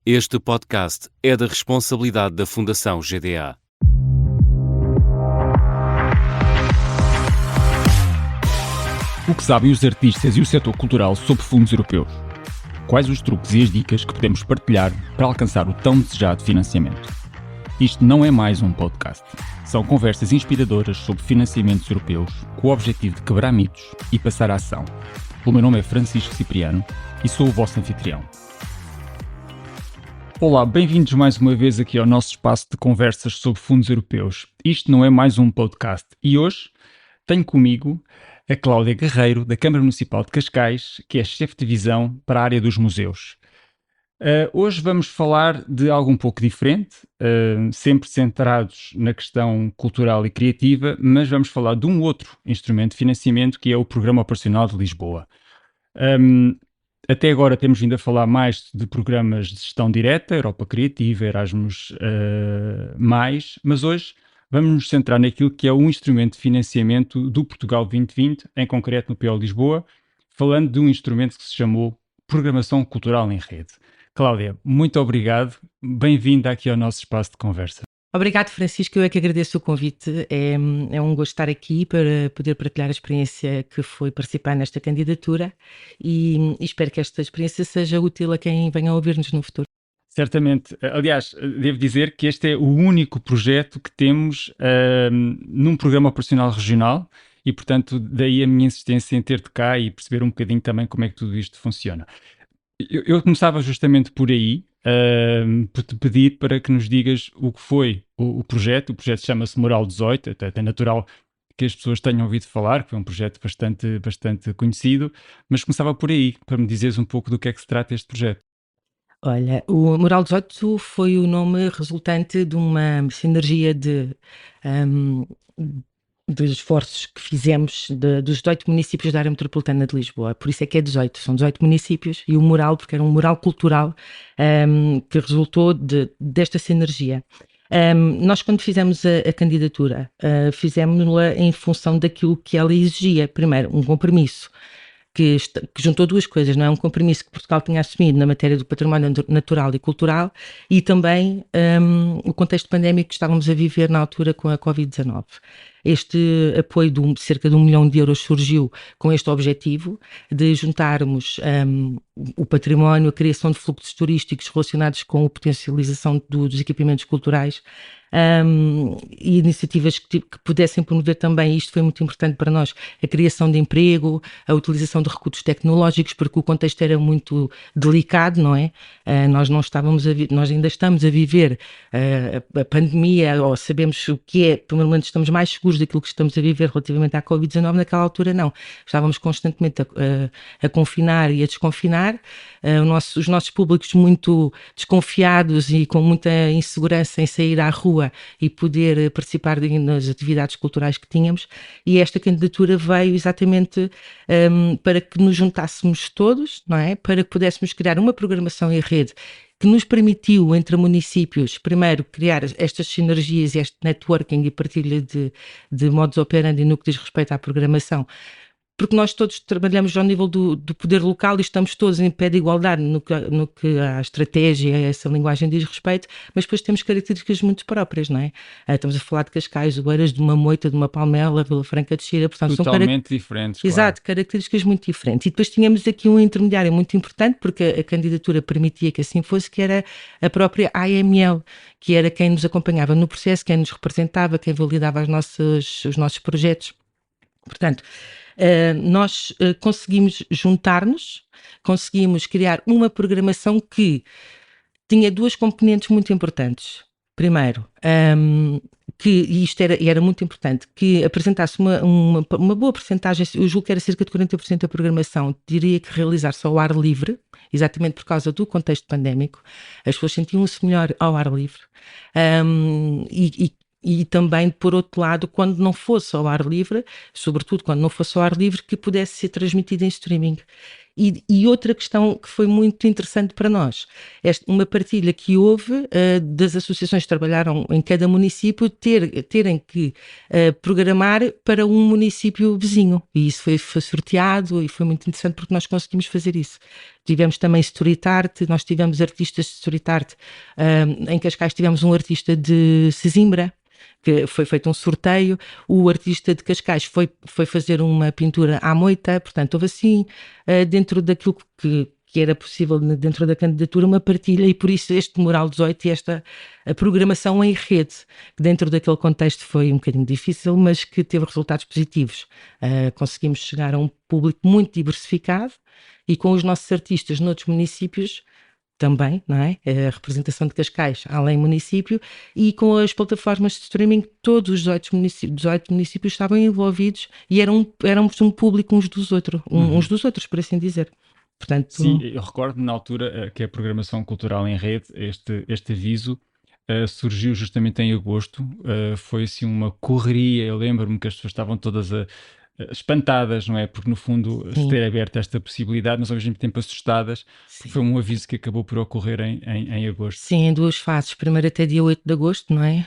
Este podcast é da responsabilidade da Fundação GDA. O que sabem os artistas e o setor cultural sobre fundos europeus? Quais os truques e as dicas que podemos partilhar para alcançar o tão desejado financiamento? Isto não é mais um podcast. São conversas inspiradoras sobre financiamentos europeus com o objetivo de quebrar mitos e passar à ação. O meu nome é Francisco Cipriano e sou o vosso anfitrião. Olá, bem-vindos mais uma vez aqui ao nosso espaço de conversas sobre fundos europeus. Isto não é mais um podcast e hoje tenho comigo a Cláudia Guerreiro, da Câmara Municipal de Cascais, que é chefe de divisão para a área dos museus. Hoje vamos falar de algo um pouco diferente, sempre centrados na questão cultural e criativa, mas vamos falar de um outro instrumento de financiamento que é o Programa Operacional de Lisboa. Até agora temos vindo a falar mais de programas de gestão direta, Europa Criativa, Erasmus+, mas hoje vamos nos centrar naquilo que é um instrumento de financiamento do Portugal 2020, em concreto no PO Lisboa, falando de um instrumento que se chamou Programação Cultural em Rede. Cláudia, muito obrigado, bem-vinda aqui ao nosso espaço de conversa. Obrigado, Francisco, eu é que agradeço o convite, é um gosto estar aqui para poder partilhar a experiência que foi participar nesta candidatura e espero que esta experiência seja útil a quem venha a ouvir-nos no futuro. Certamente. Aliás, devo dizer que este é o único projeto que temos num programa operacional regional e, portanto, daí a minha insistência em ter-te cá e perceber um bocadinho também como é que tudo isto funciona. Eu começava justamente por aí, por te pedir para que nos digas o que foi o projeto. O projeto chama-se Mural 18, até é natural que as pessoas tenham ouvido falar, que foi um projeto bastante conhecido, mas começava por aí, para me dizeres um pouco do que é que se trata este projeto. Olha, o Mural 18 foi o nome resultante de uma sinergia dos esforços que fizemos dos 18 municípios da área metropolitana de Lisboa. Por isso é que é 18, são 18 municípios e o mural, porque era um mural cultural que resultou desta sinergia. Nós, quando fizemos a candidatura, fizemos-la em função daquilo que ela exigia. Primeiro, um compromisso que juntou duas coisas, não é? Um compromisso que Portugal tinha assumido na matéria do património natural e cultural e também o contexto pandémico que estávamos a viver na altura com a Covid-19. Este apoio de cerca de 1 milhão de euros surgiu com este objetivo de juntarmos o património, a criação de fluxos turísticos relacionados com a potencialização dos equipamentos culturais e iniciativas que pudessem promover também, isto foi muito importante para nós, a criação de emprego, a utilização de recursos tecnológicos, porque o contexto era muito delicado, não é? Nós ainda estamos a viver a pandemia, ou sabemos o que é, pelo menos estamos mais seguros daquilo que estamos a viver relativamente à Covid-19, naquela altura não. Estávamos constantemente a confinar e a desconfinar, os nossos públicos muito desconfiados e com muita insegurança em sair à rua e poder participar nas atividades culturais que tínhamos, e esta candidatura veio exatamente para que nos juntássemos todos, não é? Para que pudéssemos criar uma programação em rede que nos permitiu, entre municípios, primeiro criar estas sinergias e este networking e partilha de modus operandi no que diz respeito à programação, porque nós todos trabalhamos ao nível do poder local e estamos todos em pé de igualdade no que a estratégia, essa linguagem diz respeito, mas depois temos características muito próprias, não é? Estamos a falar de Cascais, do Oeiras, de uma Moita, de uma Palmela, Vila Franca de Xira, portanto totalmente diferentes, claro. Exato, características muito diferentes. E depois tínhamos aqui um intermediário muito importante, porque a candidatura permitia que assim fosse, que era a própria AML, que era quem nos acompanhava no processo, quem nos representava, quem validava os nossos projetos. Portanto, nós conseguimos juntar-nos, conseguimos criar uma programação que tinha duas componentes muito importantes. Primeiro, e isto era muito importante, que apresentasse uma boa percentagem, eu julgo que era cerca de 40% da programação, diria que realizar-se ao ar livre, exatamente por causa do contexto pandémico. As pessoas sentiam-se melhor ao ar livre. E também, por outro lado, quando não fosse ao ar livre, sobretudo quando não fosse ao ar livre, que pudesse ser transmitido em streaming. E outra questão que foi muito interessante para nós, uma partilha que houve das associações que trabalharam em cada município terem que programar para um município vizinho. E isso foi sorteado e foi muito interessante porque nós conseguimos fazer isso. Tivemos também street art, nós tivemos artistas de street art. Em Cascais tivemos um artista de Sesimbra, que foi feito um sorteio. O artista de Cascais foi fazer uma pintura à moita, portanto houve assim, dentro daquilo que era possível dentro da candidatura, uma partilha, e por isso este Mural 18 e esta a programação em rede, que dentro daquele contexto foi um bocadinho difícil, mas que teve resultados positivos. Conseguimos chegar a um público muito diversificado e com os nossos artistas noutros municípios também, não é? A representação de Cascais, além município, e com as plataformas de streaming, todos os 18 municípios estavam envolvidos e éramos um público uns dos outros, por assim dizer. Portanto, Sim, eu recordo na altura que a programação cultural em rede, este aviso, surgiu justamente em agosto. Foi assim uma correria. Eu lembro-me que as pessoas estavam todas espantadas, não é? Porque no fundo se ter aberto esta possibilidade, mas ao mesmo tempo assustadas. Foi um aviso que acabou por ocorrer em agosto. Sim, em duas fases. Primeiro até dia 8 de agosto, não é?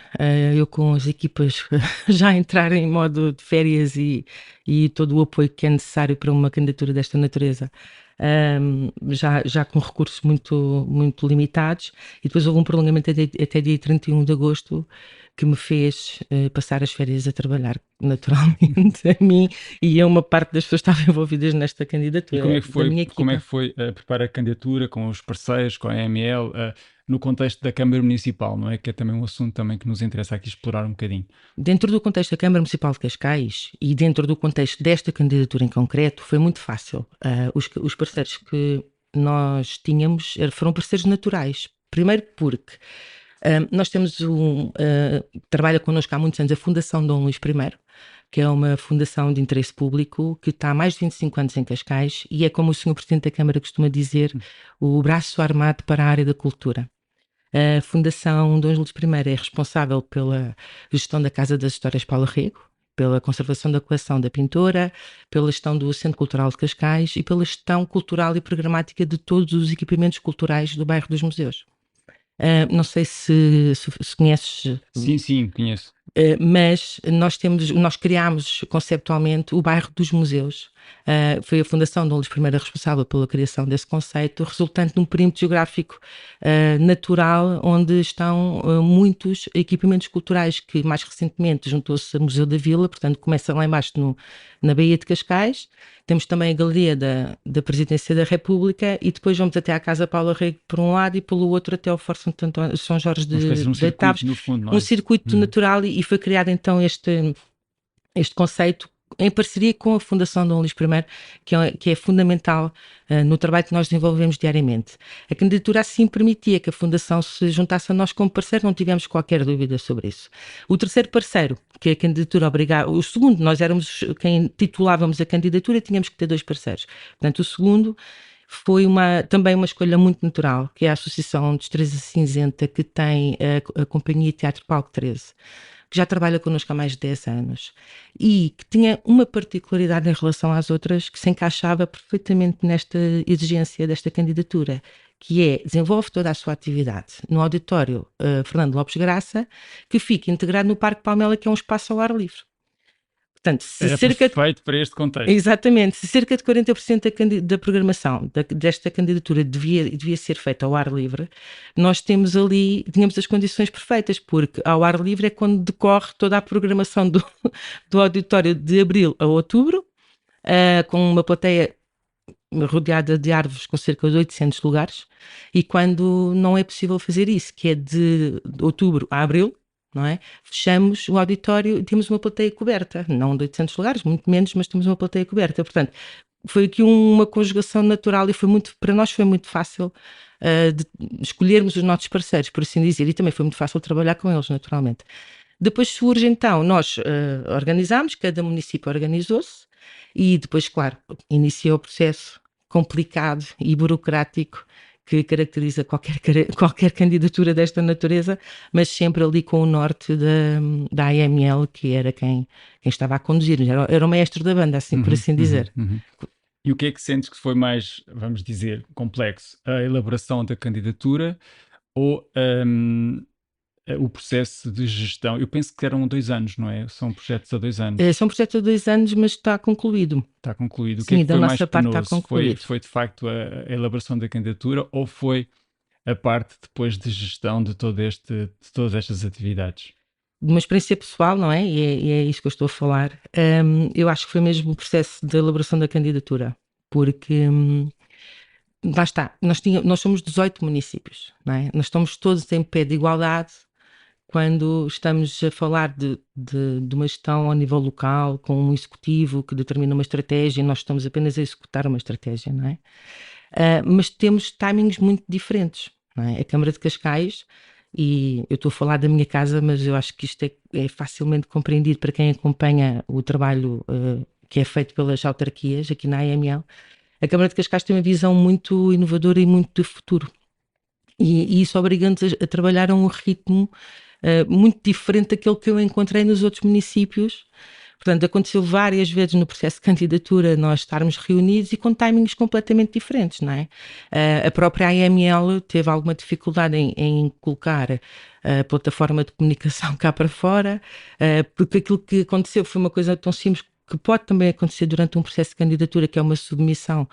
Eu com as equipas já entrar em modo de férias e todo o apoio que é necessário para uma candidatura desta natureza. Já com recursos muito limitados, e depois houve um prolongamento até dia 31 de agosto que me fez passar as férias a trabalhar naturalmente a mim e a uma parte das pessoas que estavam envolvidas nesta candidatura. E como é que foi, da minha equipa. Preparar a candidatura com os parceiros, com a AML, no contexto da Câmara Municipal, não é? Que é também um assunto também que nos interessa aqui explorar um bocadinho. Dentro do contexto da Câmara Municipal de Cascais e dentro do contexto desta candidatura em concreto, foi muito fácil. Os parceiros que nós tínhamos foram parceiros naturais. Primeiro porque nós temos trabalha connosco há muitos anos a Fundação Dom Luís I, que é uma fundação de interesse público que está há mais de 25 anos em Cascais e é, como o Sr. Presidente da Câmara costuma dizer, o braço armado para a área da cultura. A Fundação Dom Luís I é responsável pela gestão da Casa das Histórias Paulo Rego, pela conservação da coleção da pintora, pela gestão do Centro Cultural de Cascais e pela gestão cultural e programática de todos os equipamentos culturais do bairro dos Museus. Não sei se conheces. Sim, conheço. Mas nós criámos conceptualmente o bairro dos museus. Foi a Fundação Dom Luís I responsável pela criação desse conceito, resultante de um perímetro geográfico natural, onde estão muitos equipamentos culturais, que mais recentemente juntou-se ao Museu da Vila, portanto começa lá embaixo na Baía de Cascais. Temos também a Galeria da Presidência da República e depois vamos até à Casa Paula Rego por um lado e pelo outro até ao Fórum São Jorge de Taves. Um circuito natural, e foi criado então este conceito em parceria com a Fundação Dom Luís I, que é fundamental no trabalho que nós desenvolvemos diariamente. A candidatura assim permitia que a Fundação se juntasse a nós como parceiro, não tivemos qualquer dúvida sobre isso. O terceiro parceiro, que a candidatura obrigava, o segundo, nós éramos quem titulávamos a candidatura, tínhamos que ter 2 parceiros. Portanto, o segundo foi também uma escolha muito natural, que é a Associação Destreza Cinzenta, que tem a Companhia Teatro Palco 13, que já trabalha connosco há mais de 10 anos e que tinha uma particularidade em relação às outras que se encaixava perfeitamente nesta exigência desta candidatura, que é, desenvolve toda a sua atividade no auditório Fernando Lopes Graça, que fica integrado no Parque Palmela, que é um espaço ao ar livre. Portanto, perfeito para este contexto. Exatamente. Se cerca de 40% da programação desta candidatura devia ser feita ao ar livre, nós tínhamos as condições perfeitas, porque ao ar livre é quando decorre toda a programação do auditório de abril a outubro, com uma plateia rodeada de árvores com cerca de 800 lugares, e quando não é possível fazer isso, que é de outubro a abril, não é? Fechamos o auditório e temos uma plateia coberta, não de 800 lugares, muito menos, mas temos uma plateia coberta. Portanto, foi aqui uma conjugação natural e para nós foi muito fácil de escolhermos os nossos parceiros, por assim dizer, e também foi muito fácil trabalhar com eles, naturalmente. Depois surge então, nós organizámos, cada município organizou-se e depois, claro, iniciou o processo complicado e burocrático que caracteriza qualquer candidatura desta natureza, mas sempre ali com o norte da AML, que era quem estava a conduzir, era o maestro da banda, assim por assim dizer. E o que é que sentes que foi mais, vamos dizer, complexo? A elaboração da candidatura ou o processo de gestão? Eu penso que eram 2 anos, não é? São projetos a 2 anos. São projetos de 2 anos, mas está concluído. Está concluído. O que é Sim, que da foi mais nossa parte está penoso? concluído. Foi de facto a elaboração da candidatura ou foi a parte depois de gestão de todas estas atividades? De uma experiência pessoal, não é? E é isso que eu estou a falar. Eu acho que foi mesmo o processo de elaboração da candidatura, porque lá está, nós somos 18 municípios, não é? Nós estamos todos em pé de igualdade quando estamos a falar de uma gestão ao nível local, com um executivo que determina uma estratégia e nós estamos apenas a executar uma estratégia, não é? Mas temos timings muito diferentes, não é? A Câmara de Cascais, e eu estou a falar da minha casa, mas eu acho que isto é facilmente compreendido para quem acompanha o trabalho que é feito pelas autarquias aqui na AML. A Câmara de Cascais tem uma visão muito inovadora e muito de futuro. E isso obriga-nos a trabalhar a um ritmo muito diferente daquele que eu encontrei nos outros municípios. Portanto, aconteceu várias vezes no processo de candidatura nós estarmos reunidos e com timings completamente diferentes, não é? A própria AML teve alguma dificuldade em colocar a plataforma de comunicação cá para fora, porque aquilo que aconteceu foi uma coisa tão simples que pode também acontecer durante um processo de candidatura, que é uma submissão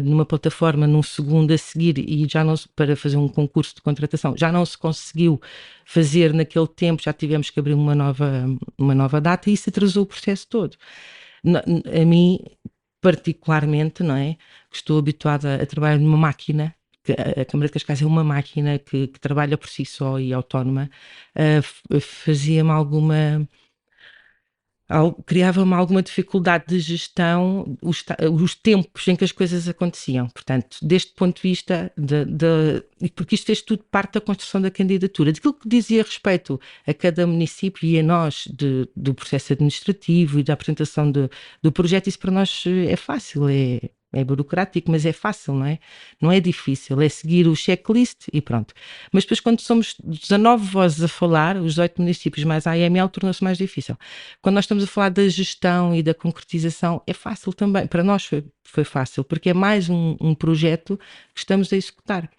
numa plataforma num segundo a seguir e já não para fazer um concurso de contratação, já não se conseguiu fazer naquele tempo, já tivemos que abrir uma nova data e isso atrasou o processo todo. A mim, particularmente, não é? Que estou habituada a trabalhar numa máquina, a Câmara de Cascais é uma máquina que trabalha por si só e autónoma, fazia-me criava-me alguma dificuldade de gestão os tempos em que as coisas aconteciam. Portanto, deste ponto de vista, porque isto fez tudo parte da construção da candidatura, daquilo que dizia respeito a cada município e a nós do processo administrativo e da apresentação do projeto, isso para nós é fácil, é burocrático, mas é fácil, não é? Não é difícil, é seguir o checklist e pronto. Mas depois quando somos 19 vozes a falar, os 18 municípios mais a AML, tornou-se mais difícil. Quando nós estamos a falar da gestão e da concretização, é fácil também. Para nós foi fácil, porque é mais um projeto que estamos a executar.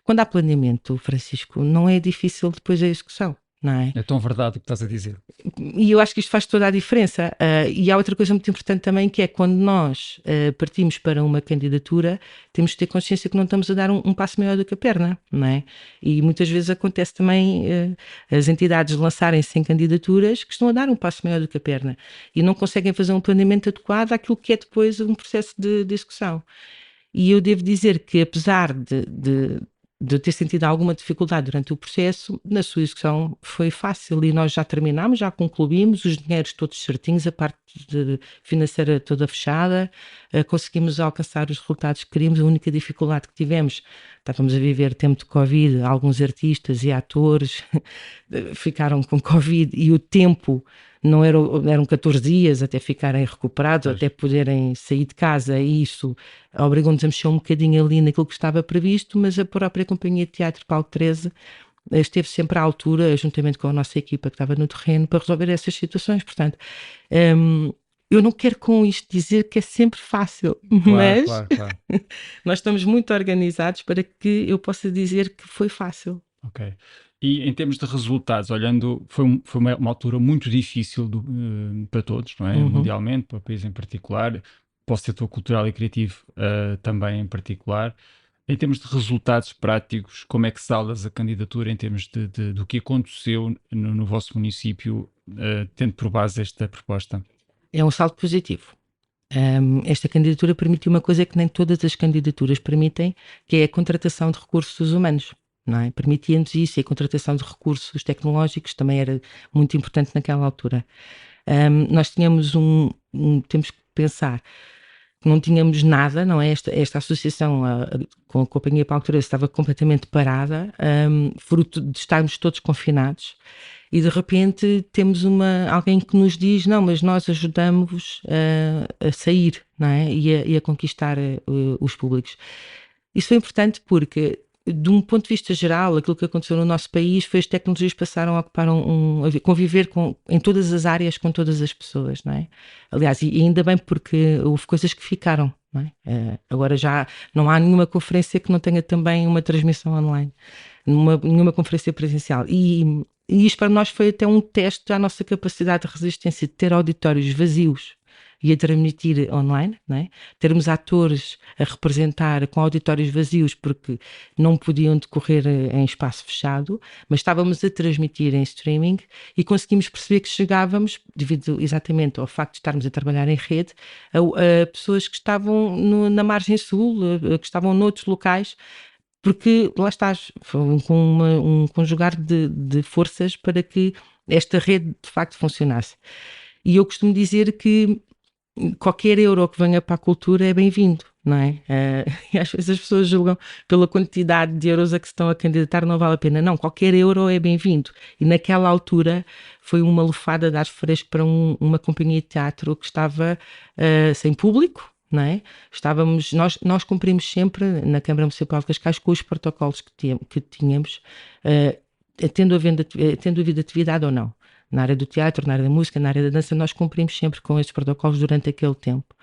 Quando há planeamento, Francisco, não é difícil depois a execução. Não é? É tão verdade o que estás a dizer. E eu acho que isto faz toda a diferença. E há outra coisa muito importante também, que é quando nós partimos para uma candidatura, temos de ter consciência que não estamos a dar um passo maior do que a perna, não é? E muitas vezes acontece também as entidades lançarem-se em candidaturas que estão a dar um passo maior do que a perna e não conseguem fazer um planeamento adequado àquilo que é depois um processo de execução. E eu devo dizer que, apesar de ter sentido alguma dificuldade durante o processo, na sua execução foi fácil e nós já terminámos, já concluímos, os dinheiros todos certinhos, a parte financeira toda fechada, conseguimos alcançar os resultados que queríamos. A única dificuldade que tivemos, estávamos a viver tempo de Covid, alguns artistas e atores ficaram com Covid e o tempo não eram 14 dias até ficarem recuperados, até poderem sair de casa, e isso obrigou-nos a mexer um bocadinho ali naquilo que estava previsto, mas a própria Companhia de Teatro Palco 13 esteve sempre à altura, juntamente com a nossa equipa que estava no terreno, para resolver essas situações. Portanto, eu não quero com isto dizer que é sempre fácil, mas Claro. nós estamos muito organizados para que eu possa dizer que foi fácil. Ok. E em termos de resultados, olhando, foi uma altura muito difícil para todos, não é? Mundialmente, para o país em particular, para o setor cultural e criativo também em particular. Em termos de resultados práticos, como é que saldas a candidatura em termos do que aconteceu no vosso município, tendo por base esta proposta? É um saldo positivo. Esta candidatura permitiu uma coisa que nem todas as candidaturas permitem, que é a contratação de recursos humanos. Não é? Permitia-nos isso, e a contratação de recursos tecnológicos também era muito importante naquela altura. Nós tínhamos temos que pensar que não tínhamos nada, não é? Esta associação com a Companhia Palco 13 estava completamente parada, fruto de estarmos todos confinados, e de repente temos alguém que nos diz: não, mas nós ajudamos a sair, não é? E a conquistar os públicos. Isso foi importante porque, de um ponto de vista geral, aquilo que aconteceu no nosso país foi as tecnologias passaram a ocupar a conviver em todas as áreas com todas as pessoas, não é? Aliás, e ainda bem, porque houve coisas que ficaram, não é? Agora já não há nenhuma conferência que não tenha também uma transmissão online, nenhuma conferência presencial. E isto para nós foi até um teste à nossa capacidade de resistência de ter auditórios vazios e a transmitir online, não é? Termos atores a representar com auditórios vazios porque não podiam decorrer em espaço fechado, mas estávamos a transmitir em streaming e conseguimos perceber que chegávamos, devido exatamente ao facto de estarmos a trabalhar em rede, a pessoas que estavam na margem sul, que estavam noutros locais, porque lá estás, foi um conjugar de forças para que esta rede de facto funcionasse. E eu costumo dizer que qualquer euro que venha para a cultura é bem-vindo, não é? E às vezes as pessoas julgam pela quantidade de euros a que se estão a candidatar, não vale a pena. Não, qualquer euro é bem-vindo. E naquela altura foi uma lufada de ar fresco para uma companhia de teatro que estava sem público, não é? Nós cumprimos sempre na Câmara Municipal de Cascais com os protocolos que tínhamos, tendo havido atividade ou não. Na área do teatro, na área da música, na área da dança, nós cumprimos sempre com esses protocolos durante aquele tempo.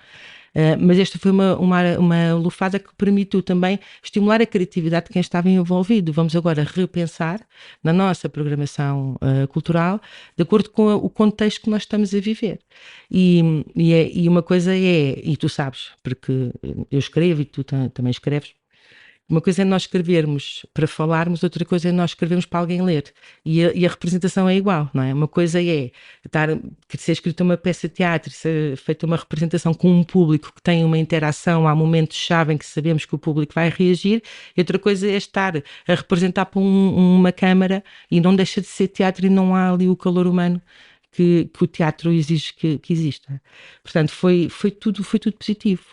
Mas esta foi uma lufada que permitiu também estimular a criatividade de quem estava envolvido. Vamos agora repensar na nossa programação cultural de acordo com o contexto que nós estamos a viver. E uma coisa e tu sabes, porque eu escrevo e tu também escreves, uma coisa é nós escrevermos para falarmos, outra coisa é nós escrevermos para alguém ler. E a representação é igual, não é? Uma coisa é ser escrita uma peça de teatro, ser feita uma representação com um público que tem uma interação, há momentos-chave em que sabemos que o público vai reagir, e outra coisa é estar a representar para uma câmara e não deixa de ser teatro e não há ali o calor humano que o teatro exige que exista. Portanto, foi tudo positivo.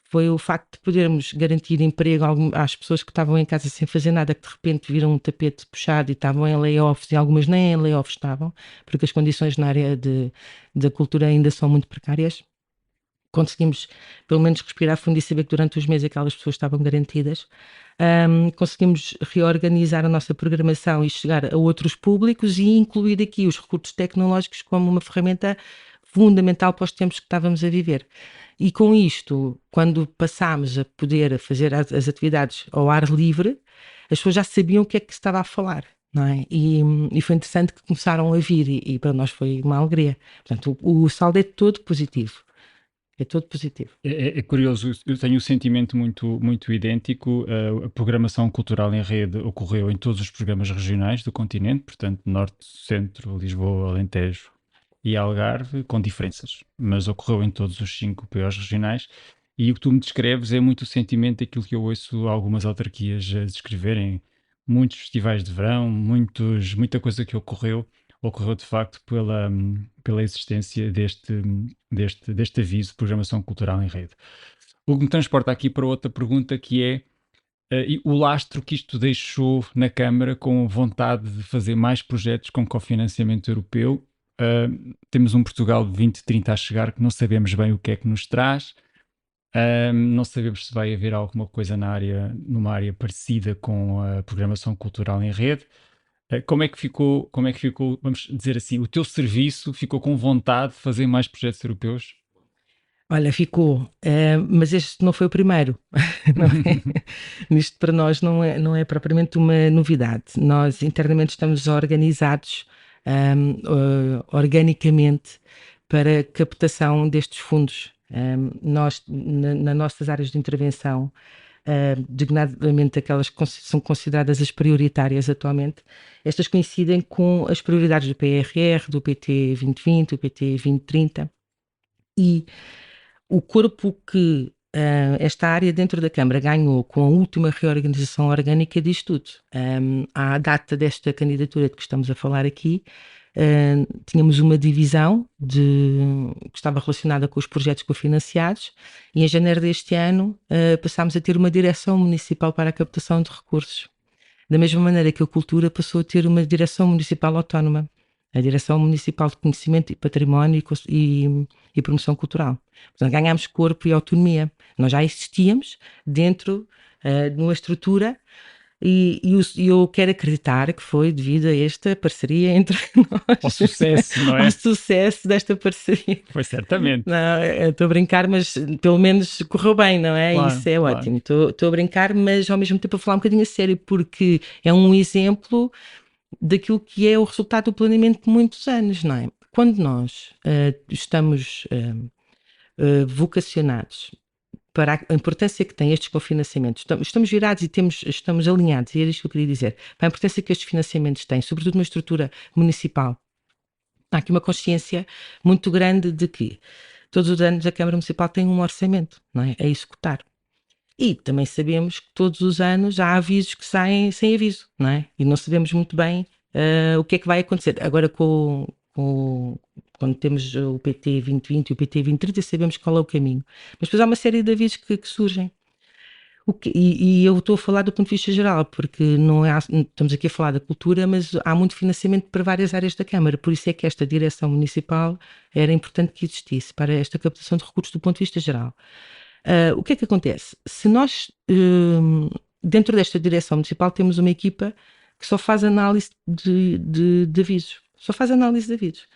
Foi o facto de podermos garantir emprego às pessoas que estavam em casa sem fazer nada, que de repente viram um tapete puxado e estavam em layoffs, e algumas nem em layoffs estavam, porque as condições na área da cultura ainda são muito precárias. Conseguimos pelo menos respirar fundo e saber que durante os meses aquelas pessoas estavam garantidas. Conseguimos reorganizar a nossa programação e chegar a outros públicos e incluir aqui os recursos tecnológicos como uma ferramenta fundamental para os tempos que estávamos a viver. E com isto, quando passámos a poder fazer as atividades ao ar livre, as pessoas já sabiam o que é que se estava a falar, não é? E foi interessante que começaram a vir e para nós foi uma alegria. Portanto, o saldo é todo positivo. É todo positivo. É curioso, eu tenho um sentimento muito idêntico. A programação cultural em rede ocorreu em todos os programas regionais do continente, portanto, Norte, Centro, Lisboa, Alentejo e Algarve, com diferenças, mas ocorreu em todos os 5 POs regionais. E o que tu me descreves é muito o sentimento daquilo que eu ouço algumas autarquias a descreverem. Muitos festivais de verão, muita coisa que ocorreu de facto pela existência deste aviso de programação cultural em rede. O que me transporta aqui para outra pergunta, que é o lastro que isto deixou na Câmara, com vontade de fazer mais projetos com cofinanciamento europeu. Temos um Portugal de 2030 a chegar que não sabemos bem o que é que nos traz. Não sabemos se vai haver alguma coisa numa área parecida com a programação cultural em rede. Como é que ficou, vamos dizer assim, o teu serviço ficou com vontade de fazer mais projetos europeus? Olha, ficou, mas este não foi o primeiro. Não é? Isto para nós não é propriamente uma novidade. Nós internamente estamos organizados organicamente para captação destes fundos. Nós, nas nossas áreas de intervenção, designadamente aquelas que são consideradas as prioritárias atualmente, estas coincidem com as prioridades do PRR, do PT 2020, do PT 2030, e o corpo que esta área dentro da Câmara ganhou com a última reorganização orgânica diz tudo. À data desta candidatura de que estamos a falar aqui, tínhamos uma divisão que estava relacionada com os projetos cofinanciados e em janeiro deste ano passámos a ter uma direção municipal para a captação de recursos. Da mesma maneira que a cultura passou a ter uma direção municipal autónoma, a Direção Municipal de Conhecimento e Património e Promoção Cultural. Portanto, ganhámos corpo e autonomia. Nós já existíamos dentro de uma estrutura E eu quero acreditar que foi devido a esta parceria entre nós. Ao sucesso, não é? Ao sucesso desta parceria. Foi certamente. Não, estou a brincar, mas pelo menos correu bem, não é? Claro, Isso é claro. ótimo. Estou a brincar, mas ao mesmo tempo a falar um bocadinho a sério, porque é um exemplo daquilo que é o resultado do planeamento de muitos anos, não é? Quando nós estamos vocacionados para a importância que têm estes cofinanciamentos, estamos virados e estamos alinhados, e era isto que eu queria dizer, para a importância que estes financiamentos têm, sobretudo numa estrutura municipal. Há aqui uma consciência muito grande de que todos os anos a Câmara Municipal tem um orçamento, não é? A executar. E também sabemos que todos os anos há avisos que saem sem aviso, não é? E não sabemos muito bem o que é que vai acontecer. Agora, quando temos o PT 2020 e o PT 2030, sabemos qual é o caminho. Mas depois há uma série de avisos que surgem. E eu estou a falar do ponto de vista geral, porque não estamos aqui a falar da cultura, mas há muito financiamento para várias áreas da Câmara, por isso é que esta direção municipal era importante que existisse para esta captação de recursos do ponto de vista geral. O que é que acontece? Se nós, dentro desta direção municipal, temos uma equipa que só faz análise de avisos, só faz análise de avisos.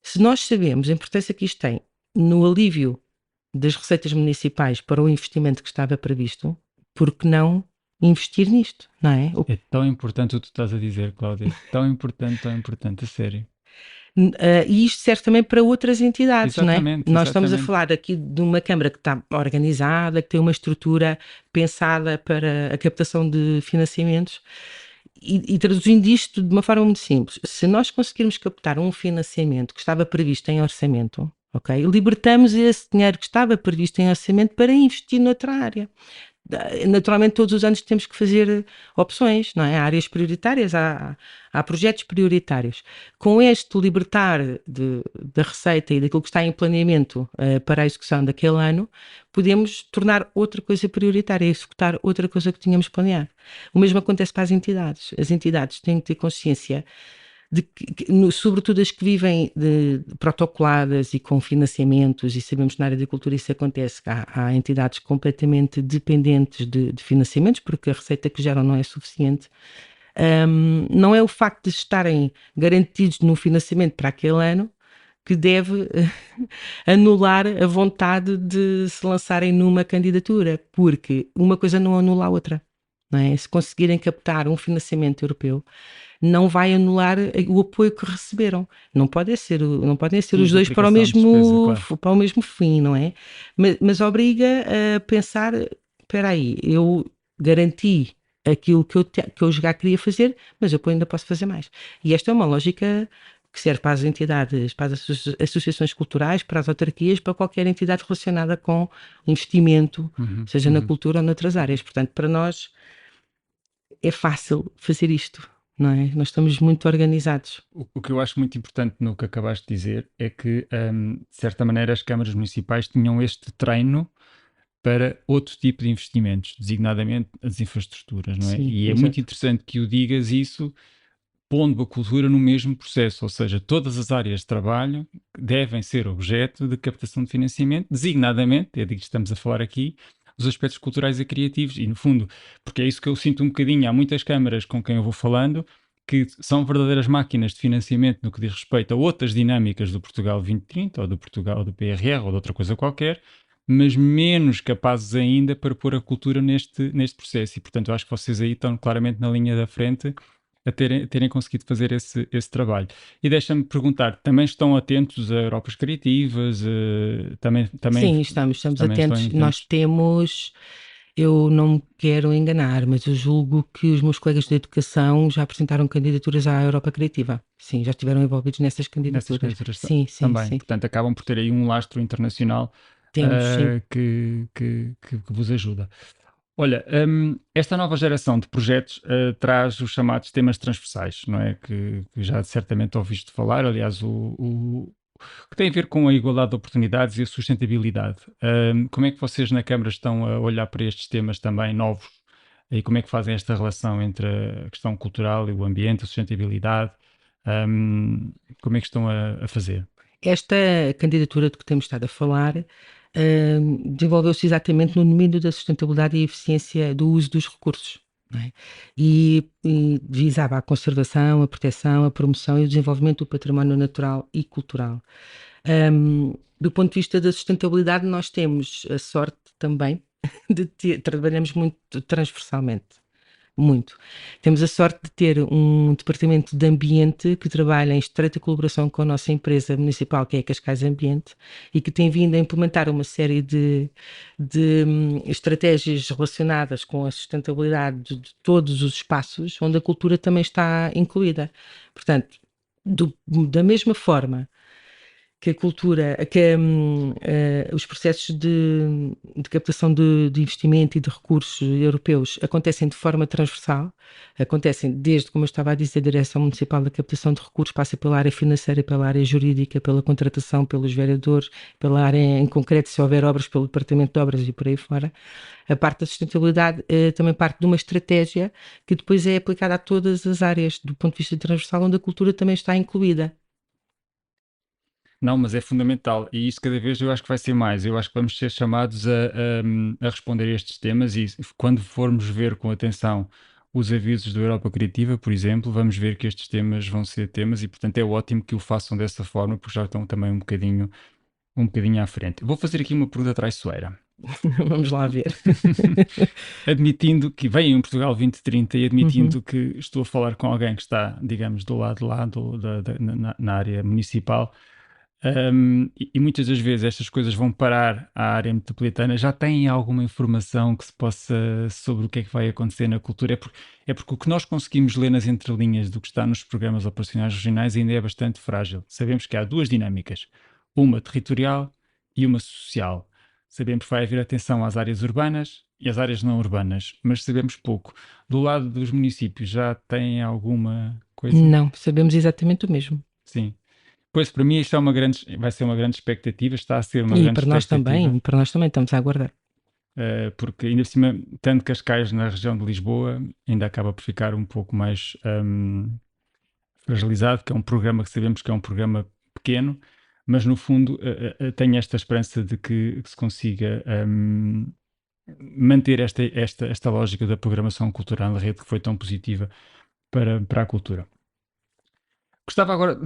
Se nós sabemos a importância que isto tem no alívio das receitas municipais para o investimento que estava previsto, por que não investir nisto, não é? É tão importante o que tu estás a dizer, Cláudia. Tão importante, a sério. E isto serve também para outras entidades, Exatamente, não é? Nós estamos a exatamente. falar aqui de uma Câmara que está organizada, que tem uma estrutura pensada para a captação de financiamentos. E traduzindo isto de uma forma muito simples, se nós conseguirmos captar um financiamento que estava previsto em orçamento, ok, libertamos esse dinheiro que estava previsto em orçamento para investir noutra área. Naturalmente, todos os anos temos que fazer opções, não é? Há áreas prioritárias, há projetos prioritários. Com este libertar da receita e daquilo que está em planeamento para a execução daquele ano, podemos tornar outra coisa prioritária, executar outra coisa que tínhamos planeado. O mesmo acontece para as entidades. As entidades têm que ter consciência de que, sobretudo as que vivem protocoladas e com financiamentos, e sabemos que na área da cultura isso acontece, há entidades completamente dependentes de financiamentos, porque a receita que geram não é suficiente. Não é o facto de estarem garantidos no financiamento para aquele ano que deve anular a vontade de se lançarem numa candidatura, porque uma coisa não anula a outra. Não é? Se conseguirem captar um financiamento europeu, não vai anular o apoio que receberam. Não podem ser os dois para o mesmo fim, não é? Mas obriga a pensar, espera aí, eu garanti aquilo que eu já queria fazer, mas eu ainda posso fazer mais. E esta é uma lógica que serve para as entidades, para as associações culturais, para as autarquias, para qualquer entidade relacionada com investimento, seja na cultura ou noutras áreas. Portanto, para nós é fácil fazer isto, não é? Nós estamos muito organizados. O que eu acho muito importante no que acabaste de dizer é que, de certa maneira, as câmaras municipais tinham este treino para outro tipo de investimentos, designadamente as infraestruturas, não é? Sim, E é exato. muito interessante que o digas isso pondo a cultura no mesmo processo, ou seja, todas as áreas de trabalho devem ser objeto de captação de financiamento, designadamente, é de que estamos a falar aqui, os aspectos culturais e criativos, e no fundo, porque é isso que eu sinto um bocadinho, há muitas câmaras com quem eu vou falando, que são verdadeiras máquinas de financiamento no que diz respeito a outras dinâmicas do Portugal 2030, ou do Portugal do PRR, ou de outra coisa qualquer, mas menos capazes ainda para pôr a cultura neste processo, e portanto eu acho que vocês aí estão claramente na linha da frente a terem conseguido fazer esse trabalho. E deixa-me perguntar, também estão atentos a Europas Criativas? Também, Sim, estamos também atentos. Nós temos, eu não me quero enganar, mas eu julgo que os meus colegas de educação já apresentaram candidaturas à Europa Criativa. Sim, já estiveram envolvidos nessas candidaturas. Sim, também. sim. Portanto, acabam por ter aí um lastro internacional Temos, sim. que vos ajuda. Olha, esta nova geração de projetos traz os chamados temas transversais, não é? Que já certamente ouviste falar, aliás, que tem a ver com a igualdade de oportunidades e a sustentabilidade. Como é que vocês na Câmara estão a olhar para estes temas também novos? E como é que fazem esta relação entre a questão cultural e o ambiente, a sustentabilidade? Como é que estão a fazer? Esta candidatura de que temos estado a falar desenvolveu-se exatamente no domínio da sustentabilidade e eficiência do uso dos recursos. não é? E visava a conservação, a proteção, a promoção e o desenvolvimento do património natural e cultural. Do ponto de vista da sustentabilidade, nós temos a sorte também de trabalhamos muito transversalmente. Muito. Temos a sorte de ter um departamento de ambiente que trabalha em estreita colaboração com a nossa empresa municipal, que é a Cascais Ambiente, e que tem vindo a implementar uma série de estratégias relacionadas com a sustentabilidade de todos os espaços, onde a cultura também está incluída. Portanto, da mesma forma que a cultura, os processos de captação de investimento e de recursos europeus acontecem de forma transversal, acontecem desde, como eu estava a dizer, a Direção Municipal da Captação de Recursos, passa pela área financeira, pela área jurídica, pela contratação, pelos vereadores, pela área em concreto, se houver obras, pelo Departamento de Obras e por aí fora. A parte da sustentabilidade também parte de uma estratégia que depois é aplicada a todas as áreas, do ponto de vista transversal, onde a cultura também está incluída. Não, mas é fundamental e isso cada vez eu acho que vai ser mais. Eu acho que vamos ser chamados a responder a estes temas e quando formos ver com atenção os avisos do Europa Criativa, por exemplo, vamos ver que estes temas vão ser temas e, portanto, é ótimo que o façam dessa forma porque já estão também um bocadinho à frente. Vou fazer aqui uma pergunta traiçoeira. Vamos lá ver. Admitindo que venho em Portugal 2030 e admitindo que estou a falar com alguém que está, digamos, do lado de lá, na área municipal, e muitas das vezes estas coisas vão parar à área metropolitana. Já têm alguma informação que se possa sobre o que é que vai acontecer na cultura? É porque o que nós conseguimos ler nas entrelinhas do que está nos programas operacionais regionais ainda é bastante frágil. Sabemos que há duas dinâmicas, uma territorial e uma social. Sabemos que vai haver atenção às áreas urbanas e às áreas não urbanas, mas sabemos pouco. Do lado dos municípios já têm alguma coisa? Não, sabemos exatamente o mesmo. Sim. Pois, para mim isto vai ser uma grande expectativa, está a ser uma E grande para nós expectativa. para nós também estamos a aguardar. Porque ainda por cima, tanto Cascais na região de Lisboa, ainda acaba por ficar um pouco mais fragilizado, que é um programa que sabemos que é um programa pequeno, mas no fundo tenho esta esperança de que se consiga manter esta lógica da programação cultural na rede que foi tão positiva para a cultura. Gostava agora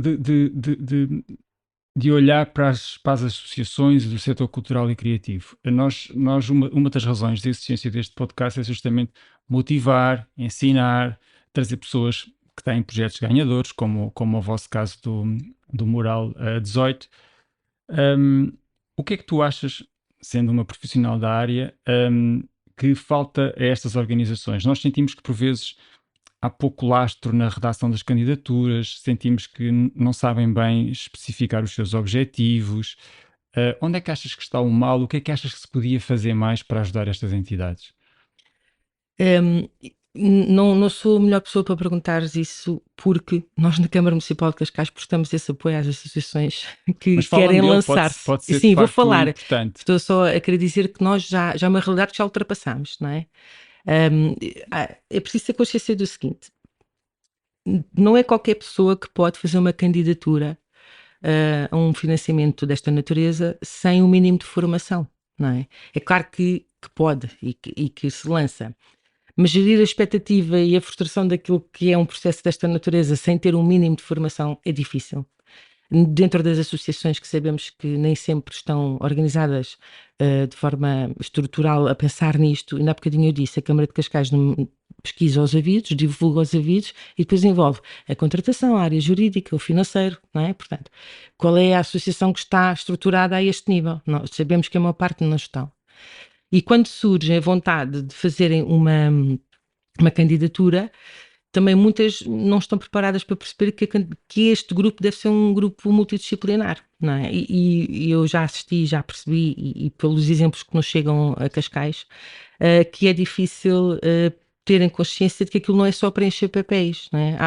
de olhar para as associações do setor cultural e criativo. Uma das razões da existência deste podcast é justamente motivar, ensinar, trazer pessoas que têm projetos ganhadores, como o vosso caso do Mural 18. O que é que tu achas, sendo uma profissional da área, que falta a estas organizações? Nós sentimos que, por vezes, há pouco lastro na redação das candidaturas, sentimos que não sabem bem especificar os seus objetivos. Onde é que achas que está o mal? O que é que achas que se podia fazer mais para ajudar estas entidades? Não sou a melhor pessoa para perguntares isso, porque nós na Câmara Municipal de Cascais prestamos esse apoio às associações que Mas fala-me querem dele, lançar-se. pode ser de Sim, vou facto falar. importante. Estou só a querer dizer que nós já é uma realidade que já ultrapassamos, não é? É preciso ter consciência do seguinte: não é qualquer pessoa que pode fazer uma candidatura a um financiamento desta natureza sem o mínimo de formação, não é? É claro que pode e que se lança. Mas gerir a expectativa e a frustração daquilo que é um processo desta natureza sem ter um mínimo de formação é difícil. Dentro das associações que sabemos que nem sempre estão organizadas de forma estrutural a pensar nisto, ainda há bocadinho eu disse, a Câmara de Cascais pesquisa os avisos, divulga os avisos e depois envolve a contratação, a área jurídica, o financeiro, não é? Portanto, qual é a associação que está estruturada a este nível? Nós sabemos que a maior parte não estão. E quando surge a vontade de fazerem uma candidatura, também muitas não estão preparadas para perceber que este grupo deve ser um grupo multidisciplinar, não é? E eu já assisti, já percebi, e pelos exemplos que nos chegam a Cascais, que é difícil terem consciência de que aquilo não é só preencher papéis, não é?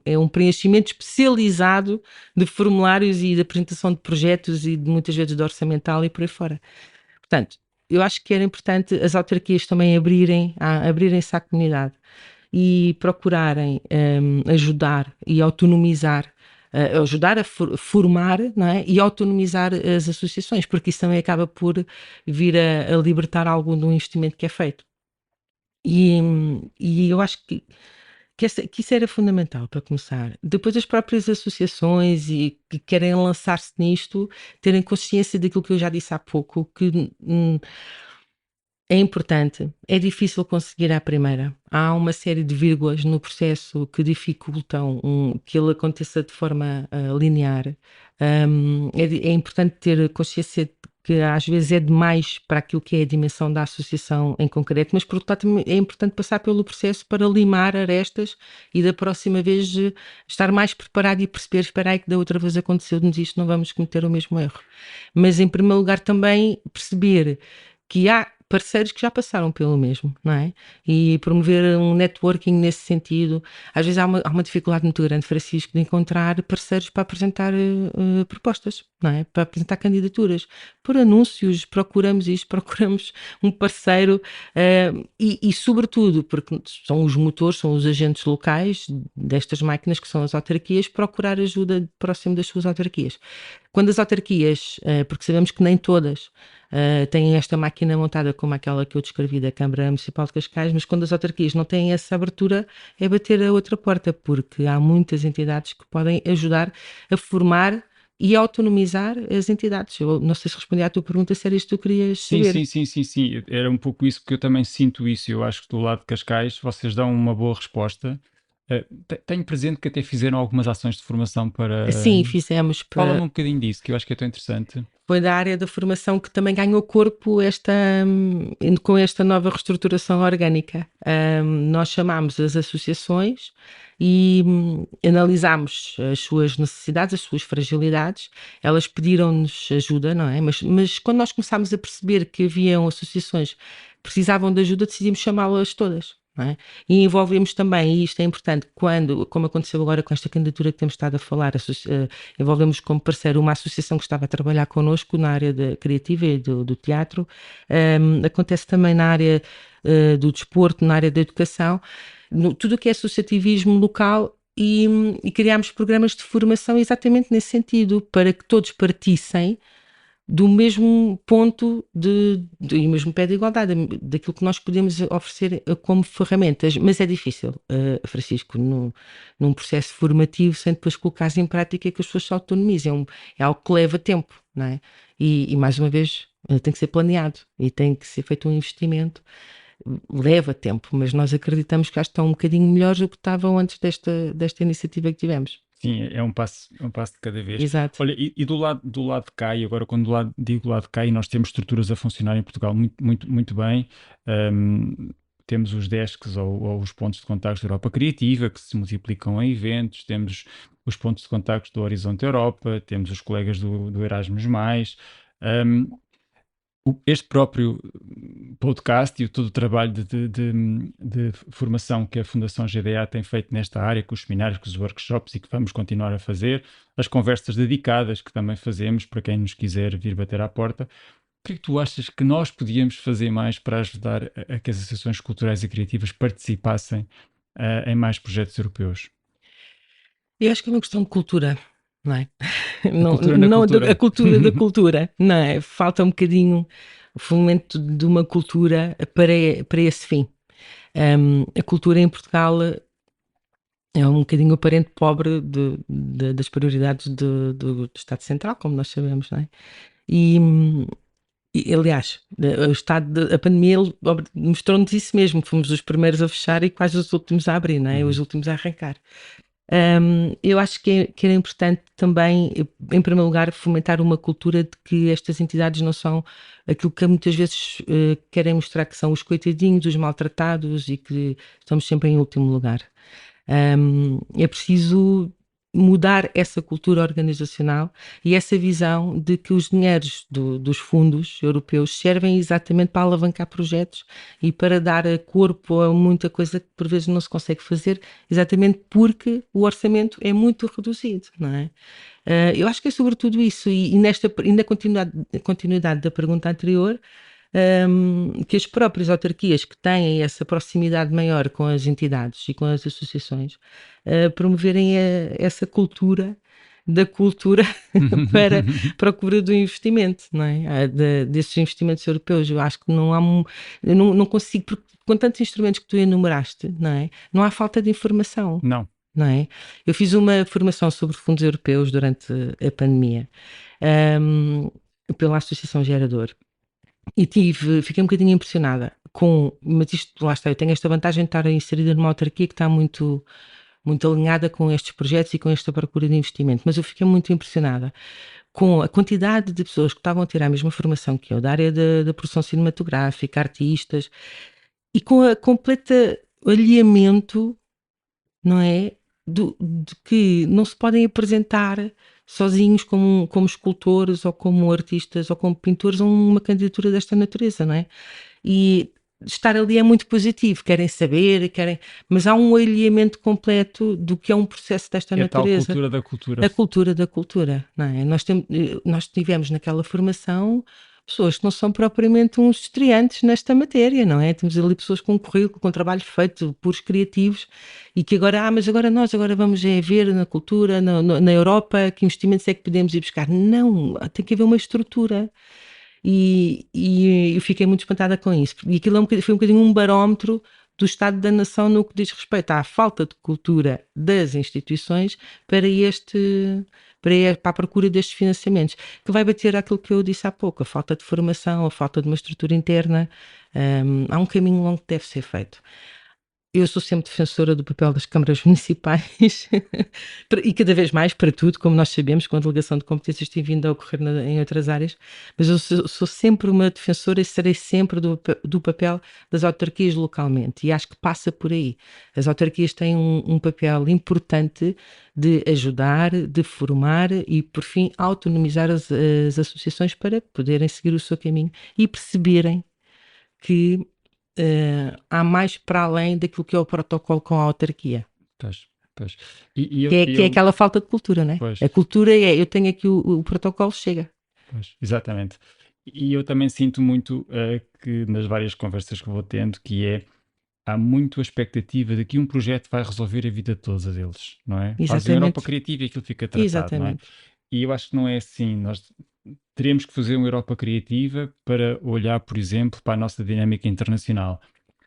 É um preenchimento especializado de formulários e de apresentação de projetos e de, muitas vezes de orçamental e por aí fora. Portanto, eu acho que era importante as autarquias também abrirem-se à comunidade e procurarem ajudar e autonomizar, ajudar a formar, não é? E autonomizar as associações, porque isso também acaba por vir a libertar algum do investimento que é feito. E eu acho que isso era fundamental para começar. Depois as próprias associações e que querem lançar-se nisto, terem consciência daquilo que eu já disse há pouco, que é importante, é difícil conseguir à primeira. Há uma série de vírgulas no processo que dificultam que ele aconteça de forma linear. É importante ter consciência de que às vezes é demais para aquilo que é a dimensão da associação em concreto, mas por outro lado também é importante passar pelo processo para limar arestas e da próxima vez estar mais preparado e perceber, espera aí que da outra vez aconteceu-nos isto, não vamos cometer o mesmo erro. Mas em primeiro lugar também perceber que há parceiros que já passaram pelo mesmo, não é? E promover um networking nesse sentido. Às vezes há uma dificuldade muito grande, Francisco, de encontrar parceiros para apresentar propostas, não é? Para apresentar candidaturas. Por anúncios, procuramos isto, procuramos um parceiro e sobretudo, porque são os motores, são os agentes locais destas máquinas, que são as autarquias, procurar ajuda próximo das suas autarquias. Quando as autarquias, porque sabemos que nem todas têm esta máquina montada como aquela que eu descrevi da Câmara Municipal de Cascais, mas quando as autarquias não têm essa abertura, é bater a outra porta, porque há muitas entidades que podem ajudar a formar e autonomizar as entidades. Eu não sei se respondi à tua pergunta, se era isto que tu querias saber. Sim. Era um pouco isso, porque eu também sinto isso. Eu acho que do lado de Cascais vocês dão uma boa resposta. Tenho presente que até fizeram algumas ações de formação para. Sim, fizemos Fala-me para. um bocadinho disso, que eu acho que é tão interessante. Foi da área da formação que também ganhou corpo com esta nova reestruturação orgânica. Nós chamámos as associações e analisámos as suas necessidades, as suas fragilidades. Elas pediram-nos ajuda, não é? Mas quando nós começámos a perceber que haviam associações que precisavam de ajuda, decidimos chamá-las todas. Não é? E envolvemos também, e isto é importante, como aconteceu agora com esta candidatura que temos estado a falar, envolvemos como parceiro uma associação que estava a trabalhar connosco na área criativa e do teatro. Acontece também na área do desporto, na área da educação, tudo o que é associativismo local. E criámos programas de formação exatamente nesse sentido, para que todos partissem do mesmo ponto e mesmo pé de igualdade, daquilo que nós podemos oferecer como ferramentas, mas é difícil, Francisco, num processo formativo, sem depois colocar em prática, que as pessoas se autonomizem, é algo que leva tempo, não é? E mais uma vez, tem que ser planeado e tem que ser feito um investimento, leva tempo, mas nós acreditamos que já estão um bocadinho melhores do que estavam antes desta iniciativa que tivemos. Sim, é um passo de cada vez. Exato. Olha, e do lado de cá, e agora quando digo do lado de cá, e nós temos estruturas a funcionar em Portugal muito bem, temos os desks ou os pontos de contactos da Europa Criativa, que se multiplicam em eventos, temos os pontos de contactos do Horizonte Europa, temos os colegas do Erasmus+, este próprio podcast e todo o trabalho de formação que a Fundação GDA tem feito nesta área, com os seminários, com os workshops, e que vamos continuar a fazer, as conversas dedicadas que também fazemos para quem nos quiser vir bater à porta. O que é que tu achas que nós podíamos fazer mais para ajudar a que as associações culturais e criativas participassem em mais projetos europeus? Eu acho que é uma questão de cultura, não é? Cultura na cultura. A cultura da cultura, não é? Falta um bocadinho o fomento de uma cultura para esse fim. A cultura em Portugal é um bocadinho o parente pobre das prioridades do Estado Central, como nós sabemos, não é? Aliás, a pandemia mostrou-nos isso mesmo. Fomos os primeiros a fechar e quase os últimos a abrir, não é? Os últimos a arrancar. Eu acho que era importante também, em primeiro lugar, fomentar uma cultura de que estas entidades não são aquilo que muitas vezes querem mostrar, que são os coitadinhos, os maltratados e que estamos sempre em último lugar. É preciso mudar essa cultura organizacional e essa visão de que os dinheiros dos fundos europeus servem exatamente para alavancar projetos e para dar corpo a muita coisa que por vezes não se consegue fazer, exatamente porque o orçamento é muito reduzido, não é? Eu acho que é sobretudo isso, e na continuidade da pergunta anterior, que as próprias autarquias que têm essa proximidade maior com as entidades e com as associações promoverem essa cultura da cultura para procura do investimento, não é? Desses investimentos europeus. Eu acho que não há, eu não consigo, porque com tantos instrumentos que tu enumeraste, não é? Não há falta de informação. Não. Não é? Eu fiz uma formação sobre fundos europeus durante a pandemia, pela Associação Gerador, e fiquei um bocadinho impressionada mas isto, lá está, eu tenho esta vantagem de estar inserida numa autarquia que está muito, muito alinhada com estes projetos e com esta procura de investimento, mas eu fiquei muito impressionada com a quantidade de pessoas que estavam a ter a mesma formação que eu, da área da produção cinematográfica, artistas, e com a completa alinhamento, não é? De que não se podem apresentar sozinhos como escultores ou como artistas ou como pintores a uma candidatura desta natureza, não é? E estar ali é muito positivo, querem saber, mas há um alinhamento completo do que é um processo desta natureza. A tal cultura da cultura. A cultura da cultura, não é? Nós tivemos naquela formação pessoas que não são propriamente uns estreantes nesta matéria, não é? Temos ali pessoas com currículo, com trabalho feito, puros criativos, e que mas agora nós vamos ver na cultura, na Europa, que investimentos é que podemos ir buscar. Não, tem que haver uma estrutura. E eu fiquei muito espantada com isso. E aquilo foi um bocadinho um barómetro do estado da nação no que diz respeito à falta de cultura das instituições para a procura destes financiamentos, que vai bater aquilo que eu disse há pouco, a falta de formação, a falta de uma estrutura interna. Há um caminho longo que deve ser feito. Eu sou sempre defensora do papel das câmaras municipais e cada vez mais para tudo, como nós sabemos, com a delegação de competências tem vindo a ocorrer em outras áreas, mas eu sou sempre uma defensora e serei sempre do papel das autarquias localmente, e acho que passa por aí. As autarquias têm um papel importante de ajudar, de formar e, por fim, autonomizar as associações para poderem seguir o seu caminho e perceberem que há mais para além daquilo que é o protocolo com a autarquia. Pois. Que é aquela falta de cultura, não é? Pois. A cultura eu tenho aqui o protocolo, chega. Pois, exatamente. E eu também sinto muito que nas várias conversas que vou tendo, há muito a expectativa de que um projeto vai resolver a vida de todos eles, não é? Exatamente. Fazem a Europa Criativa e aquilo fica tratado, Exatamente. não é? E eu acho que não é assim. Nós teremos que fazer uma Europa Criativa para olhar, por exemplo, para a nossa dinâmica internacional.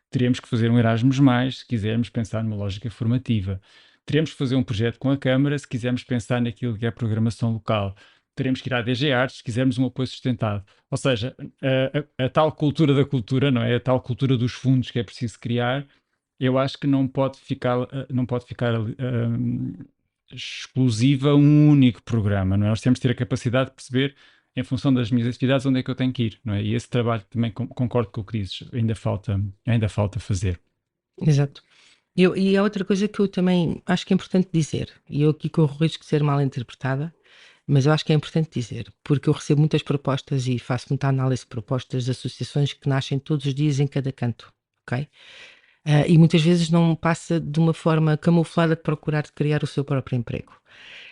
Teremos que fazer um Erasmus+, se quisermos pensar numa lógica formativa. Teremos que fazer um projeto com a Câmara se quisermos pensar naquilo que é a programação local. Teremos que ir à DG Artes se quisermos um apoio sustentado. Ou seja, a tal cultura da cultura, não é? A tal cultura dos fundos que é preciso criar, eu acho que não pode ficar exclusiva a um único programa, não é? Nós temos de ter a capacidade de perceber, em função das minhas atividades, onde é que eu tenho que ir, não é? E esse trabalho também concordo com o que dizes, ainda falta fazer. Exato. E há outra coisa que eu também acho que é importante dizer, e eu aqui corro o risco de ser mal interpretada, mas eu acho que é importante dizer, porque eu recebo muitas propostas e faço muita análise de propostas de associações que nascem todos os dias em cada canto, ok? E muitas vezes não passa de uma forma camuflada de procurar criar o seu próprio emprego.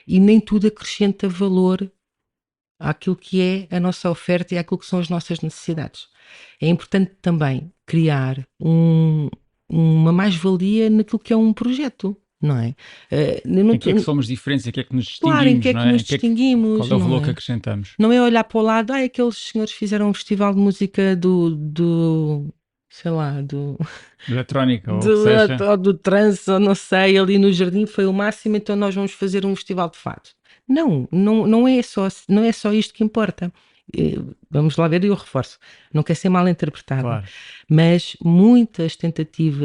E nem tudo acrescenta valor àquilo que é a nossa oferta e àquilo que são as nossas necessidades. É importante também criar uma mais-valia naquilo que é um projeto, não é? Em que é que somos diferentes, em que é que nos distinguimos, claro, em que é que não é? nos distinguimos, Qual é o valor não que é? acrescentamos? Não é olhar para o lado, aqueles senhores fizeram um festival de música sei lá, do Eletrónica, ou o que seja. ou do trance, ou não sei, ali no jardim foi o máximo, então nós vamos fazer um festival de fado. Não é só isto que importa. Vamos lá ver, e eu reforço, não quer ser mal interpretado, Claro. mas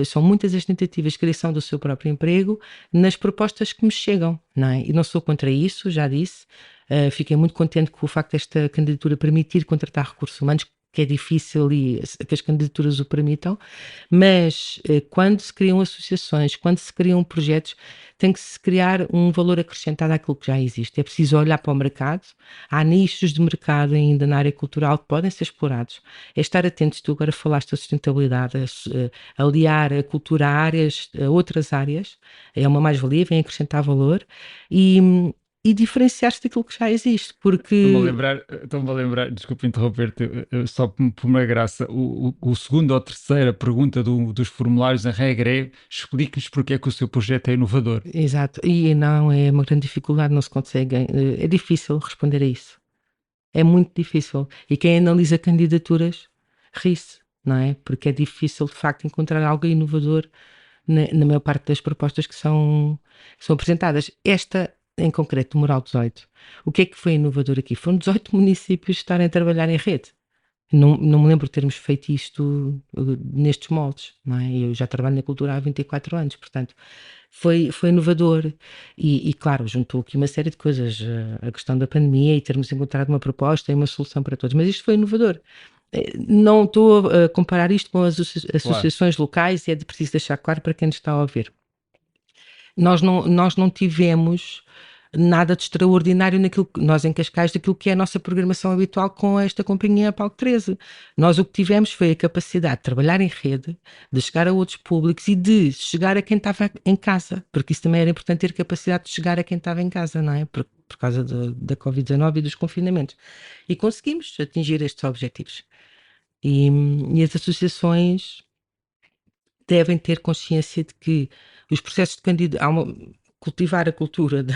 são muitas as tentativas de criação do seu próprio emprego nas propostas que me chegam, não é? E não sou contra isso, já disse. Fiquei muito contente com o facto desta candidatura permitir contratar recursos humanos, que é difícil e que as candidaturas o permitam, mas quando se criam associações, quando se criam projetos, tem que se criar um valor acrescentado àquilo que já existe. É preciso olhar para o mercado, há nichos de mercado ainda na área cultural que podem ser explorados. É estar atentos, tu agora falaste da sustentabilidade, aliar a cultura a outras áreas, é uma mais-valia, vem acrescentar valor, e e diferenciar-se daquilo que já existe, porque... Estou-me a lembrar, desculpa interromper-te, só por uma graça, o segundo ou terceira pergunta dos formulários, a regra é: explique-nos porque é que o seu projeto é inovador. Exato, e não, é uma grande dificuldade, não se consegue, é difícil responder a isso, é muito difícil, e quem analisa candidaturas ri-se, não é? Porque é difícil de facto encontrar algo inovador na maior parte das propostas que são apresentadas. Esta, em concreto, o Mural 18, o que é que foi inovador aqui? Foram 18 municípios estarem a trabalhar em rede. Não me lembro de termos feito isto nestes moldes, não é? Eu já trabalho na cultura há 24 anos, portanto, foi inovador e, claro, juntou aqui uma série de coisas, a questão da pandemia e termos encontrado uma proposta e uma solução para todos, mas isto foi inovador. Não estou a comparar isto com as associações locais e é preciso deixar claro para quem nos está a ouvir. Nós não tivemos nada de extraordinário naquilo que nós em Cascais, daquilo que é a nossa programação habitual com esta companhia Palco 13. Nós o que tivemos foi a capacidade de trabalhar em rede, de chegar a outros públicos e de chegar a quem estava em casa, porque isso também era importante, ter capacidade de chegar a quem estava em casa, não é? Por causa da Covid-19 e dos confinamentos. E conseguimos atingir estes objetivos. E as associações devem ter consciência de que os processos de candidato, cultivar a cultura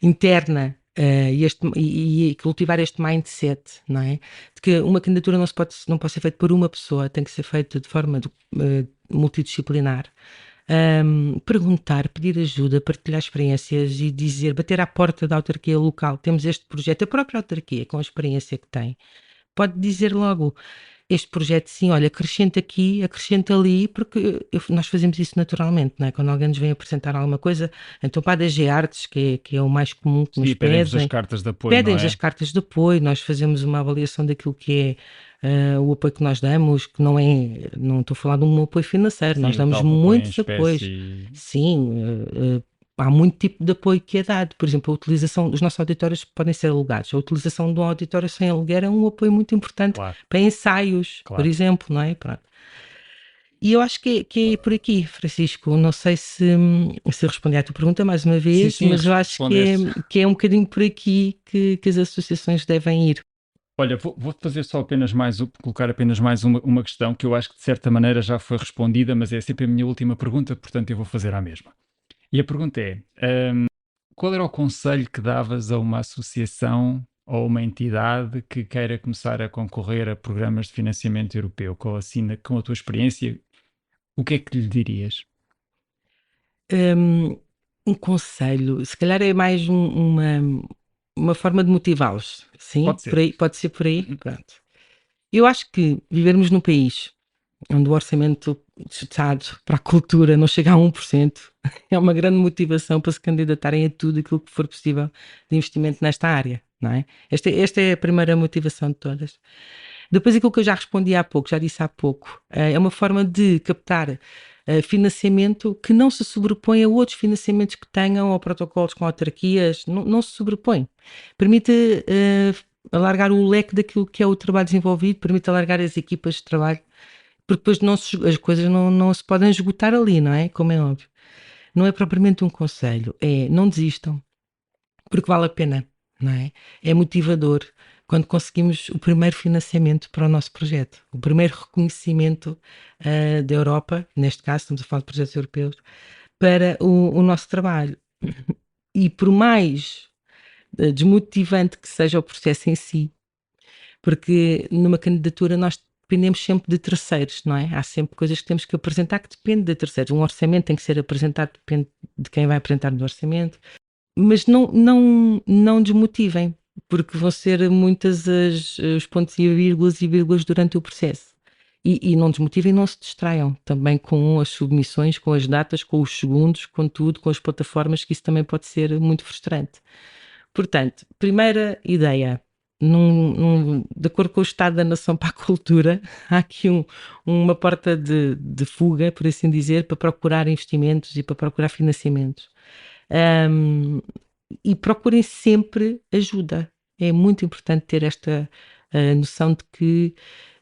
interna e cultivar este mindset, não é? De que uma candidatura não pode ser feita por uma pessoa, tem que ser feita de forma multidisciplinar. Perguntar, pedir ajuda, partilhar experiências e dizer, bater à porta da autarquia local, temos este projeto, a própria autarquia, com a experiência que tem, pode dizer logo: este projeto, sim, olha, acrescenta aqui, acrescenta ali, porque nós fazemos isso naturalmente, não é? Quando alguém nos vem apresentar alguma coisa, então para a DG Artes, que é o mais comum que nos Sim, pedem-vos as pedem, cartas de apoio, não pedem-nos é? as cartas de apoio, nós fazemos uma avaliação daquilo que é o apoio que nós damos, que não estou a falar de um apoio financeiro, nós Sim, o damos tal apoio em muitos apoios. espécie. Sim, há muito tipo de apoio que é dado. Por exemplo, a utilização dos nossos auditórios podem ser alugados. A utilização de um auditório sem aluguer é um apoio muito importante Claro, para ensaios, por claro. exemplo, não é? Pronto. E eu acho que é por aqui, Francisco. Não sei se respondi à tua pergunta mais uma Sim, vez, sim, mas eu acho respondeste. que é um bocadinho por aqui que as associações devem ir. Olha, vou fazer só colocar apenas mais uma questão que eu acho que de certa maneira já foi respondida, mas é sempre a minha última pergunta, portanto eu vou fazer a mesma. E a pergunta é: qual era o conselho que davas a uma associação ou uma entidade que queira começar a concorrer a programas de financiamento europeu? Com a tua experiência, o que é que lhe dirias? Um conselho, se calhar é mais uma forma de motivá-los, sim? Pode Por ser. aí, pode ser por aí? Uhum. Pronto. Eu acho que vivermos num país onde o orçamento de Estado para a cultura não chega a 1%, é uma grande motivação para se candidatarem a tudo aquilo que for possível de investimento nesta área, não é? Esta é a primeira motivação de todas. Depois, aquilo que eu já respondi há pouco, já disse há pouco, é uma forma de captar financiamento que não se sobrepõe a outros financiamentos que tenham ou protocolos com autarquias, não se sobrepõe. Permite alargar o leque daquilo que é o trabalho desenvolvido, permite alargar as equipas de trabalho, porque depois as coisas não se podem esgotar ali, não é? Como é óbvio. Não é propriamente um conselho, é não desistam, porque vale a pena, não é? É motivador quando conseguimos o primeiro financiamento para o nosso projeto, o primeiro reconhecimento da Europa, neste caso estamos a falar de projetos europeus, para o nosso trabalho. E por mais desmotivante que seja o processo em si, porque numa candidatura nós dependemos sempre de terceiros, não é? Há sempre coisas que temos que apresentar que dependem de terceiros. Um orçamento tem que ser apresentado, depende de quem vai apresentar no orçamento, mas não desmotivem, porque vão ser muitas os pontos e vírgulas durante o processo. E não desmotivem, não se distraiam também com as submissões, com as datas, com os segundos, com tudo, com as plataformas, que isso também pode ser muito frustrante. Portanto, primeira ideia, de acordo com o estado da nação para a cultura, há aqui uma porta de fuga, por assim dizer, para procurar investimentos e para procurar financiamentos. E procurem sempre ajuda. É muito importante ter esta noção de que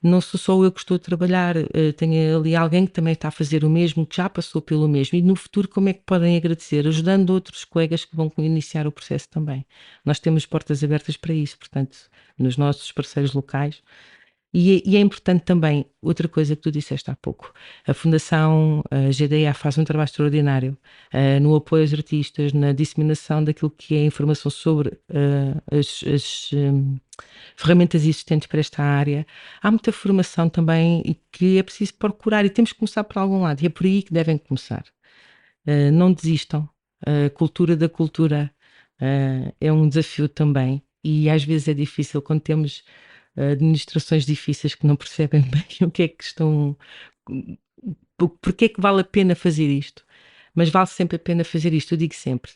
não sou só eu que estou a trabalhar, tenho ali alguém que também está a fazer o mesmo, que já passou pelo mesmo, e no futuro como é que podem agradecer? Ajudando outros colegas que vão iniciar o processo também. Nós temos portas abertas para isso, portanto, nos nossos parceiros locais. E é importante também, outra coisa que tu disseste há pouco, a Fundação GDA faz um trabalho extraordinário no apoio aos artistas, na disseminação daquilo que é informação sobre as ferramentas existentes para esta área. Há muita formação também e que é preciso procurar e temos que começar por algum lado e é por aí que devem começar. Não desistam, a cultura da cultura é um desafio também e às vezes é difícil quando temos administrações difíceis que não percebem bem o que é que estão, porque é que vale a pena fazer isto, mas vale sempre a pena fazer isto, eu digo sempre,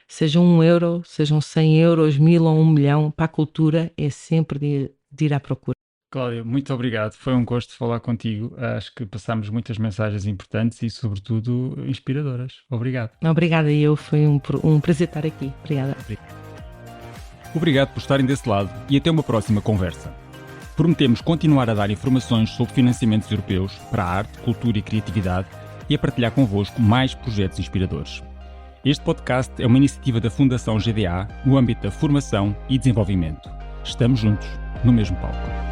seja 1 euro, sejam 100 euros, 1000 ou 1 milhão, para a cultura é sempre de ir à procura. Cláudia, muito obrigado. Foi um gosto falar contigo. Acho que passámos muitas mensagens importantes e, sobretudo, inspiradoras. Obrigado. Obrigada, foi um prazer estar aqui. Obrigada. Obrigado por estarem desse lado e até uma próxima conversa. Prometemos continuar a dar informações sobre financiamentos europeus para a arte, cultura e criatividade e a partilhar convosco mais projetos inspiradores. Este podcast é uma iniciativa da Fundação GDA no âmbito da formação e desenvolvimento. Estamos juntos, no mesmo palco.